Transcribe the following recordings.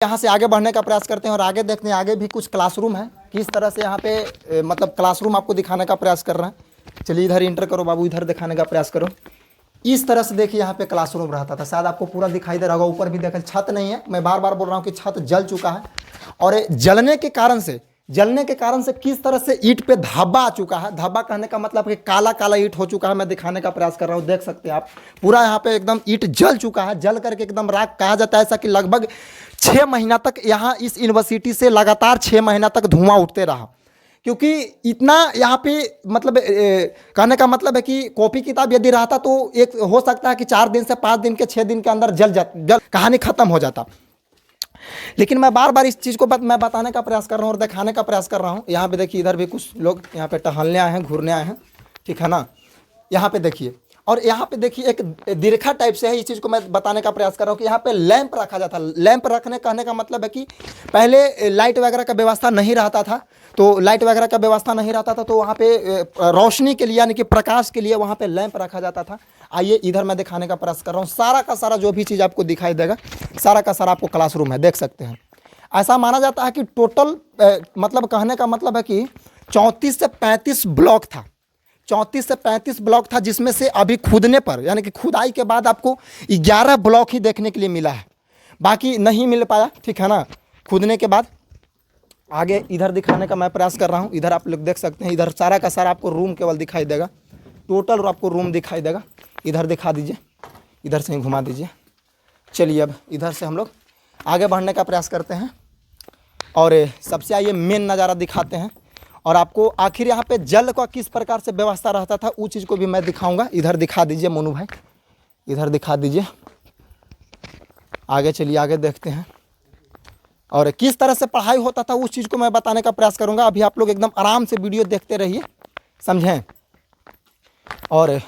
यहाँ से आगे बढ़ने का प्रयास करते हैं और आगे देखते हैं, आगे भी कुछ क्लासरूम है। किस तरह से यहाँ पे मतलब क्लासरूम आपको दिखाने का प्रयास कर रहे हैं। चलिए इधर इंटर करो बाबू, इधर दिखाने का प्रयास करो। इस तरह से देखिए यहाँ पे क्लासरूम रहता था, शायद आपको पूरा दिखाई दे रहा होगा। ऊपर भी देखिए छत नहीं है, मैं बार बार बोल रहा हूँ कि छत जल चुका है। और जलने के कारण से किस तरह से ईंट पे धब्बा आ चुका है। धब्बा कहने का मतलब कि काला काला ईंट हो चुका है। मैं दिखाने का प्रयास कर रहा हूँ, देख सकते हैं आप पूरा यहाँ पे एकदम ईंट जल चुका है। जल करके एकदम राख, कहा जाता है ऐसा कि लगभग 6 महीना तक यहाँ इस यूनिवर्सिटी से लगातार 6 महीना तक धुआं उठते रहा, क्योंकि इतना यहाँ पे मतलब कहने का मतलब है कि कॉपी किताब यदि रहता तो एक हो सकता है कि 4 दिन से 5 दिन के 6 दिन के अंदर जल कहानी खत्म हो जाता। लेकिन मैं बार बार इस चीज़ को मैं बताने का प्रयास कर रहा हूँ और दिखाने का प्रयास कर रहा हूँ। यहाँ पे देखिए, इधर भी कुछ लोग यहाँ पे टहलने आए हैं, घूरने आए हैं, ठीक है ना। यहाँ पे देखिए, और यहाँ पे देखिए एक दीर्घा टाइप से है। इस चीज़ को मैं बताने का प्रयास कर रहा हूँ कि यहाँ पे लैंप रखा जाता है। लैंप रखने कहने का मतलब है कि पहले लाइट वगैरह का व्यवस्था नहीं रहता था, तो लाइट वगैरह का व्यवस्था नहीं रहता था तो वहाँ पे रोशनी के लिए यानी कि प्रकाश के लिए वहाँ पे लैंप रखा जाता था। आइए इधर मैं दिखाने का प्रयास कर रहा हूँ। सारा का सारा जो भी चीज़ आपको दिखाई देगा, सारा का सारा आपको क्लासरूम है, देख सकते हैं। ऐसा माना जाता है कि टोटल मतलब कहने का मतलब है कि 34 से 35 ब्लॉक था। 34 से 35 ब्लॉक था, जिसमें से अभी खुदने पर यानी कि खुदाई के बाद आपको 11 ब्लॉक ही देखने के लिए मिला है, बाकी नहीं मिल पाया, ठीक है ना, खुदने के बाद। आगे इधर दिखाने का मैं प्रयास कर रहा हूँ। इधर आप लोग देख सकते हैं, इधर सारा का सारा आपको रूम केवल दिखाई देगा, टोटल आपको रूम दिखाई देगा। इधर दिखा दीजिए, इधर से ही घुमा दीजिए। चलिए अब इधर से हम लोग आगे बढ़ने का प्रयास करते हैं और सबसे आइए मेन नज़ारा दिखाते हैं और आपको आखिर यहाँ पे जल का किस प्रकार से व्यवस्था रहता था उस चीज़ को भी मैं दिखाऊंगा। इधर दिखा दीजिए मोनू भाई, इधर दिखा दीजिए। आगे चलिए, आगे देखते हैं और किस तरह से पढ़ाई होता था उस चीज़ को मैं बताने का प्रयास करूँगा। अभी आप लोग एकदम आराम से वीडियो देखते रहिए, समझें। और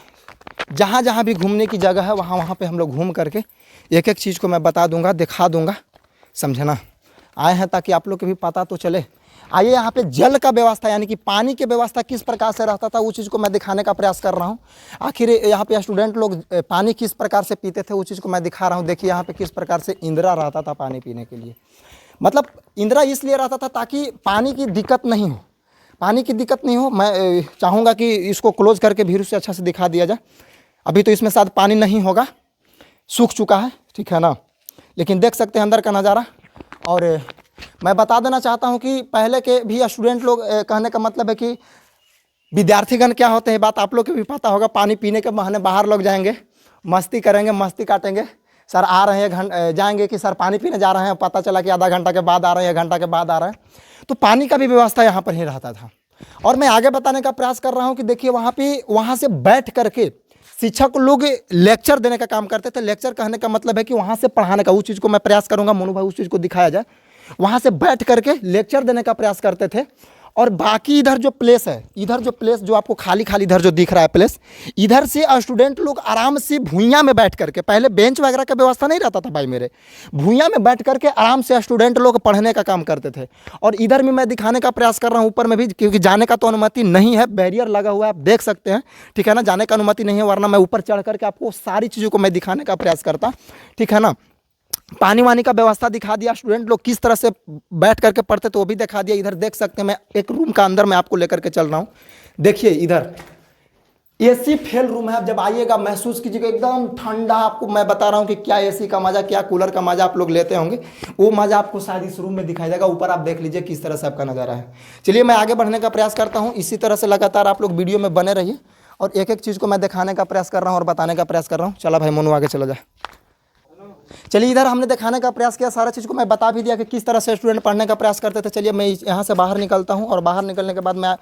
जहाँ जहाँ भी घूमने की जगह है वहाँ वहाँ पे हम लोग घूम करके एक एक चीज़ को मैं बता दूंगा, दिखा दूंगा, समझे ना। आए हैं ताकि आप लोग को भी पता तो चले। आइए यहाँ पे जल का व्यवस्था यानी कि पानी की व्यवस्था किस प्रकार से रहता था उस चीज़ को मैं दिखाने का प्रयास कर रहा हूँ। आखिर यहाँ पे स्टूडेंट लोग पानी किस प्रकार से पीते थे उस चीज़ को मैं दिखा रहा हूँ। देखिए यहाँ पे किस प्रकार से इंदिरा रहता था पानी पीने के लिए। मतलब इंदिरा इसलिए रहता था ताकि पानी की दिक्कत नहीं हो, पानी की दिक्कत नहीं हो। मैं चाहूँगा कि इसको क्लोज करके भी से अच्छा से दिखा दिया जाए। अभी तो इसमें शायद पानी नहीं होगा, सूख चुका है, ठीक है ना, लेकिन देख सकते हैं अंदर का नज़ारा। और मैं बता देना चाहता हूं कि पहले के भी स्टूडेंट लोग, कहने का मतलब है कि विद्यार्थीगण क्या होते हैं, बात आप लोग को भी पता होगा। पानी पीने के बहाने बाहर लोग जाएंगे, मस्ती करेंगे, मस्ती काटेंगे। सर आ रहे हैं, जाएंगे कि सर पानी पीने जा रहे हैं, पता चला कि आधा घंटा के बाद आ रहे हैं, 1 घंटा के बाद आ रहे हैं। तो पानी का भी व्यवस्था यहाँ पर ही रहता था। और मैं आगे बताने का प्रयास कर रहा हूँ कि देखिए वहाँ से बैठ करके शिक्षक लोग लेक्चर देने का काम करते थे। लेक्चर कहने का मतलब है कि वहाँ से पढ़ाने का, उस चीज़ को मैं प्रयास करूँगा मोनू भाई, उस चीज़ को दिखाया जाए। वहाँ से बैठ करके लेक्चर देने का प्रयास करते थे। और बाकी इधर जो प्लेस है, इधर जो प्लेस जो आपको खाली खाली इधर जो दिख रहा है प्लेस, इधर से स्टूडेंट लोग आराम से भुइयाँ में बैठ करके, पहले बेंच वगैरह का व्यवस्था नहीं रहता था भाई मेरे, भुइयाँ में बैठ करके आराम से स्टूडेंट लोग पढ़ने का काम करते थे। और इधर भी मैं दिखाने का प्रयास कर रहा हूँ, ऊपर में भी, क्योंकि जाने का तो अनुमति नहीं है, बैरियर लगा हुआ है, आप देख सकते हैं, ठीक है ना, जाने का अनुमति नहीं है, वरना मैं ऊपर चढ़ करके आपको सारी चीज़ों को मैं दिखाने का प्रयास करता, ठीक है ना। पानी वानी का व्यवस्था दिखा दिया, स्टूडेंट लोग किस तरह से बैठ करके पढ़ते तो वो भी दिखा दिया। इधर देख सकते हैं, मैं एक रूम का अंदर मैं आपको लेकर के चल रहा हूँ। देखिए इधर एसी फेल रूम है। आप जब आइएगा महसूस कीजिएगा एकदम ठंडा। आपको मैं बता रहा हूँ कि क्या एसी का मजा, क्या कूलर का मजा आप लोग लेते होंगे, वो मजा आपको शायद इस रूम में दिखाई देगा। ऊपर आप देख लीजिए किस तरह से आपका नज़ारा है। चलिए मैं आगे बढ़ने का प्रयास करता हूँ। इसी तरह से लगातार आप लोग वीडियो में बने रहिए और एक एक चीज़ को मैं दिखाने का प्रयास कर रहा हूँ और बताने का प्रयास कर रहा हूँ। चला भाई मोनू आगे चला जाए। चलिए इधर हमने दिखाने का प्रयास किया, सारा चीज़ को मैं बता भी दिया कि किस तरह से स्टूडेंट पढ़ने का प्रयास करते थे। चलिए मैं यहाँ से बाहर निकलता हूँ और बाहर निकलने के बाद मैं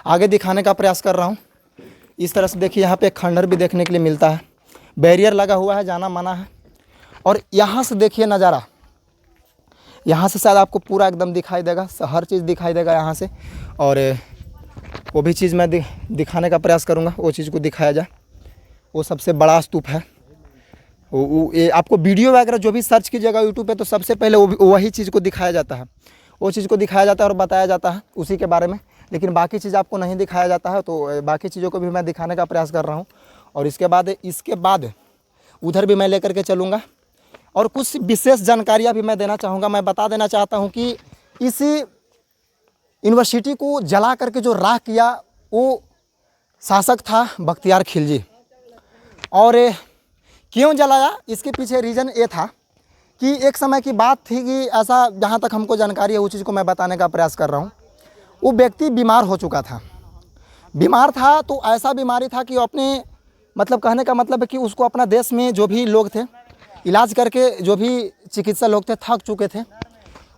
आगे दिखाने का प्रयास कर रहा हूँ। इस तरह से देखिए यहाँ पे एक खंडर भी देखने के लिए मिलता है, बैरियर लगा हुआ है, जाना मना है। और यहाँ से देखिए नज़ारा, यहाँ से शायद आपको पूरा एकदम दिखाई देगा, हर चीज़ दिखाई देगा यहाँ से। और वो भी चीज़ मैं दिखाने का प्रयास करूँगा, वो चीज़ को दिखाया जाए। वो सबसे बड़ा स्तूप है। ये आपको वीडियो वगैरह जो भी सर्च कीजिएगा यूट्यूब पे तो सबसे पहले वही चीज़ को दिखाया जाता है, वो चीज़ को दिखाया जाता है और बताया जाता है उसी के बारे में। लेकिन बाकी चीज़ आपको नहीं दिखाया जाता है, तो बाकी चीज़ों को भी मैं दिखाने का प्रयास कर रहा हूँ। और इसके बाद उधर भी मैं लेकर के चलूँगा और कुछ विशेष जानकारियाँ भी मैं देना चाहूँगा। मैं बता देना चाहता हूँ कि इस यूनिवर्सिटी को जला करके जो राख किया वो शासक था बख्तियार खिलजी। और क्यों जलाया, इसके पीछे रीज़न ये था कि एक समय की बात थी कि ऐसा, जहाँ तक हमको जानकारी है उस चीज़ को मैं बताने का प्रयास कर रहा हूँ। वो व्यक्ति बीमार हो चुका था। बीमार था तो ऐसा बीमारी था कि अपने मतलब कहने का मतलब है कि उसको अपना देश में जो भी लोग थे इलाज करके, जो भी चिकित्सा लोग थे थक चुके थे,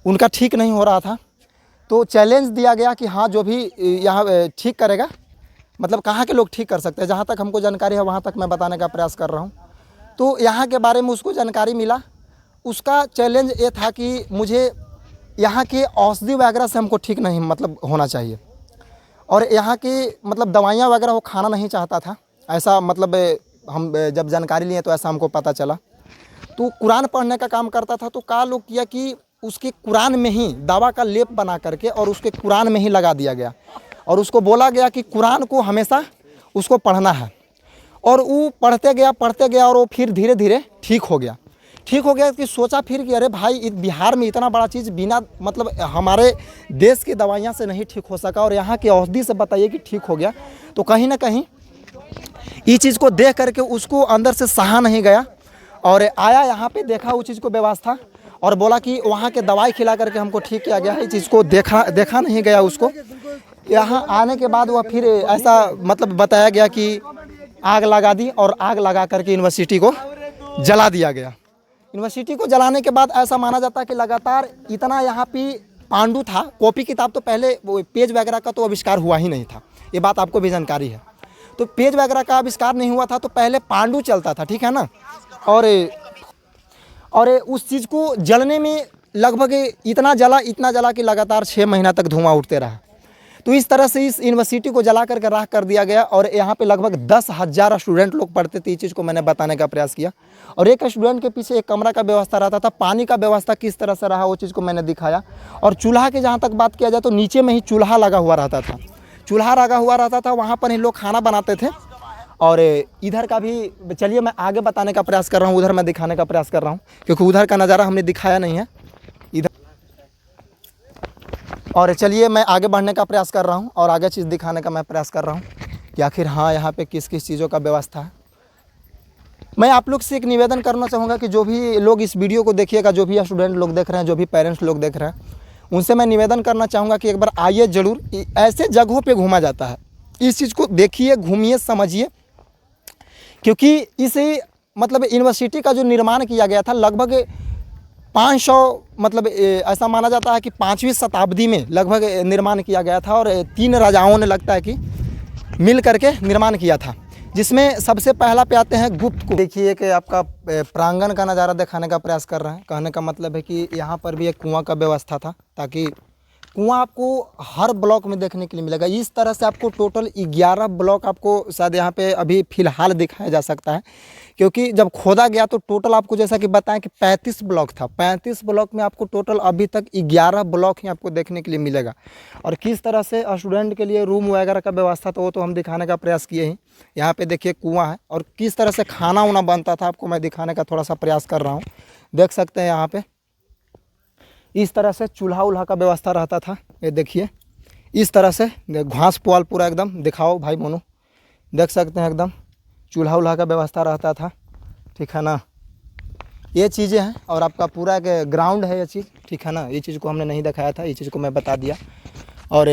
उनका ठीक नहीं हो रहा था। तो चैलेंज दिया गया कि हाँ जो भी यहाँ ठीक करेगा, मतलब कहाँ के लोग ठीक कर सकते हैं, जहाँ तक हमको जानकारी है वहाँ तक मैं बताने का प्रयास कर रहा हूँ। तो यहाँ के बारे में उसको जानकारी मिला। उसका चैलेंज ये था कि मुझे यहाँ के औषधि वगैरह से हमको ठीक नहीं मतलब होना चाहिए, और यहाँ की मतलब दवाइयाँ वगैरह वो खाना नहीं चाहता था। ऐसा मतलब हम जब जानकारी लिए तो ऐसा हमको पता चला। तो कुरान पढ़ने का काम करता था। तो क्या लोग किया कि उसके कुरान में ही दवा का लेप बना करके और उसके कुरान में ही लगा दिया गया, और उसको बोला गया कि कुरान को हमेशा उसको पढ़ना है। और वो पढ़ते गया और वो फिर धीरे धीरे ठीक हो गया कि सोचा फिर कि अरे भाई बिहार में इतना बड़ा चीज़ बिना मतलब हमारे देश की दवाइयाँ से नहीं ठीक हो सका और यहाँ की औषधि से बताइए कि ठीक हो गया। तो कहीं ना कहीं इस चीज़ को देख करके उसको अंदर से सहा नहीं गया और आया यहाँ पे, देखा उस चीज़ को व्यवस्था और बोला कि वहाँ के दवाई खिला करके हमको ठीक किया गया है। इस चीज़ को देखा नहीं गया उसको। यहाँ आने के बाद वह फिर ऐसा मतलब बताया गया कि आग लगा दी और आग लगा करके यूनिवर्सिटी को जला दिया गया। यूनिवर्सिटी को जलाने के बाद ऐसा माना जाता है कि लगातार इतना यहाँ पे पांडु था। कॉपी किताब तो पहले वो पेज वगैरह का तो आविष्कार हुआ ही नहीं था, ये बात आपको भी जानकारी है। तो पेज वगैरह का आविष्कार नहीं हुआ था तो पहले पांडु चलता था, ठीक है ना। और उस चीज़ को जलने में लगभग इतना जला कि लगातार 6 महीना तक धुआं उठते रहा। तो इस तरह से इस यूनिवर्सिटी को जला करके राख कर दिया गया। और यहाँ पे लगभग 10,000 स्टूडेंट लोग पढ़ते थे। इस चीज़ को मैंने बताने का प्रयास किया। और एक स्टूडेंट के पीछे एक कमरा का व्यवस्था रहता था। पानी का व्यवस्था किस तरह से रहा वो चीज़ को मैंने दिखाया। और चूल्हा की जहाँ तक बात किया जाए तो नीचे में ही चूल्हा लगा हुआ रहता था। वहाँ पर ही लोग खाना बनाते थे। और इधर का भी चलिए मैं आगे बताने का प्रयास कर रहा हूँ, उधर मैं दिखाने का प्रयास कर रहा हूँ क्योंकि उधर का नज़ारा हमने दिखाया नहीं है इधर। और चलिए मैं आगे बढ़ने का प्रयास कर रहा हूँ और आगे चीज़ दिखाने का मैं प्रयास कर रहा हूँ कि आखिर हाँ यहाँ पे किस किस चीज़ों का व्यवस्था है। मैं आप लोग से एक निवेदन करना चाहूँगा कि जो भी लोग इस वीडियो को देखिएगा, जो भी स्टूडेंट लोग देख रहे हैं, जो भी पेरेंट्स लोग देख रहे हैं, उनसे मैं निवेदन करना चाहूँगा कि एक बार आइए ज़रूर। ऐसे जगहों पर घूमा जाता है, इस चीज़ को देखिए, घूमिए, समझिए। क्योंकि इस मतलब यूनिवर्सिटी का जो निर्माण किया गया था लगभग 500 मतलब ऐसा माना जाता है कि 5वीं शताब्दी में लगभग निर्माण किया गया था। और 3 राजाओं ने लगता है कि मिल करके निर्माण किया था, जिसमें सबसे पहला पे आते हैं गुप्त को। देखिए कि आपका प्रांगण का नज़ारा दिखाने का प्रयास कर रहे हैं। कहने का मतलब है कि यहाँ पर भी एक कुआं का व्यवस्था था, ताकि कुआं आपको हर ब्लॉक में देखने के लिए मिलेगा। इस तरह से आपको टोटल 11 ब्लॉक आपको शायद यहाँ पे अभी फ़िलहाल दिखाया जा सकता है, क्योंकि जब खोदा गया तो टोटल आपको जैसा कि बताएं कि 35 ब्लॉक था। 35 ब्लॉक में आपको टोटल अभी तक 11 ब्लॉक ही आपको देखने के लिए मिलेगा। और किस तरह से स्टूडेंट के लिए रूम वगैरह का व्यवस्था था वो तो हम दिखाने का प्रयास किए ही। यहाँ पर देखिए कुआँ है और किस तरह से खाना वाना बनता था आपको मैं दिखाने का थोड़ा सा प्रयास कर रहा हूँ। देख सकते हैं यहाँ पर इस तरह से चूल्हा उल्हा का व्यवस्था रहता था। ये देखिए इस तरह से घास पुआल पूरा एकदम दिखाओ भाई मोनू, देख सकते हैं एकदम चूल्हा उल्हा का व्यवस्था रहता था, ठीक है ना। ये चीज़ें हैं और आपका पूरा एक ग्राउंड है ये चीज़, ठीक है ना। ये चीज़ को हमने नहीं दिखाया था, ये चीज़ को मैं बता दिया। और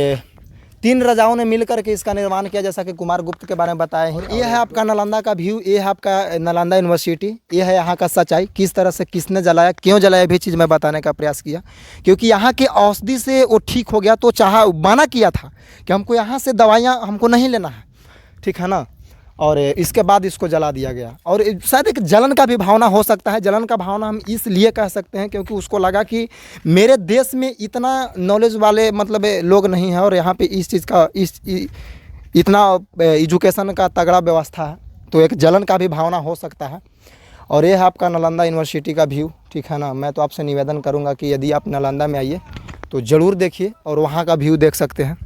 3 राजाओं ने मिल करके इसका निर्माण किया, जैसा कि कुमार गुप्त के बारे में बताए हैं। ये है आपका नालंदा का व्यू, ये है आपका नालंदा यूनिवर्सिटी, ये है यहाँ का सच्चाई। किस तरह से किसने जलाया, क्यों जलाया, भी चीज़ मैं बताने का प्रयास किया। क्योंकि यहाँ के औषधि से वो ठीक हो गया, तो माना किया था कि हमको यहाँ से दवाइयाँ हमको नहीं लेना है, ठीक है ना। और इसके बाद इसको जला दिया गया। और शायद एक जलन का भी भावना हो सकता है। जलन का भावना हम इसलिए कह सकते हैं क्योंकि उसको लगा कि मेरे देश में इतना नॉलेज वाले मतलब लोग नहीं हैं और यहाँ पे इस चीज़ का इतना एजुकेशन का तगड़ा व्यवस्था है, तो एक जलन का भी भावना हो सकता है। और ये है आपका नालंदा यूनिवर्सिटी का व्यू, ठीक है ना। मैं तो आपसे निवेदन करूँगा कि यदि आप नालंदा में आइए तो ज़रूर देखिए और वहाँ का व्यू देख सकते हैं।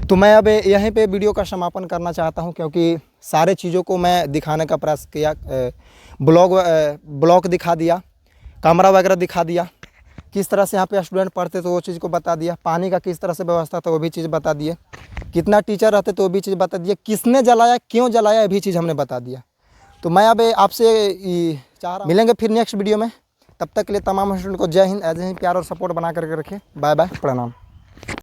तो मैं अब यहीं पे वीडियो का समापन करना चाहता हूं, क्योंकि सारे चीज़ों को मैं दिखाने का प्रयास किया। ब्लॉक दिखा दिया, कमरा वगैरह दिखा दिया, किस तरह से यहाँ पे स्टूडेंट पढ़ते तो वो चीज़ को बता दिया, पानी का किस तरह से व्यवस्था था वो भी चीज़ बता दिए, कितना टीचर रहते तो वो भी चीज़ बता दिए, किसने जलाया, क्यों जलाया, ये भी चीज़ हमने बता दिया। तो मैं अब आपसे चाह रहा मिलेंगे फिर नेक्स्ट वीडियो में। तब तक के लिए तमाम स्टूडेंट को जय हिंद। ऐसे ही प्यार और सपोर्ट बना करके रखें। बाय बाय, प्रणाम।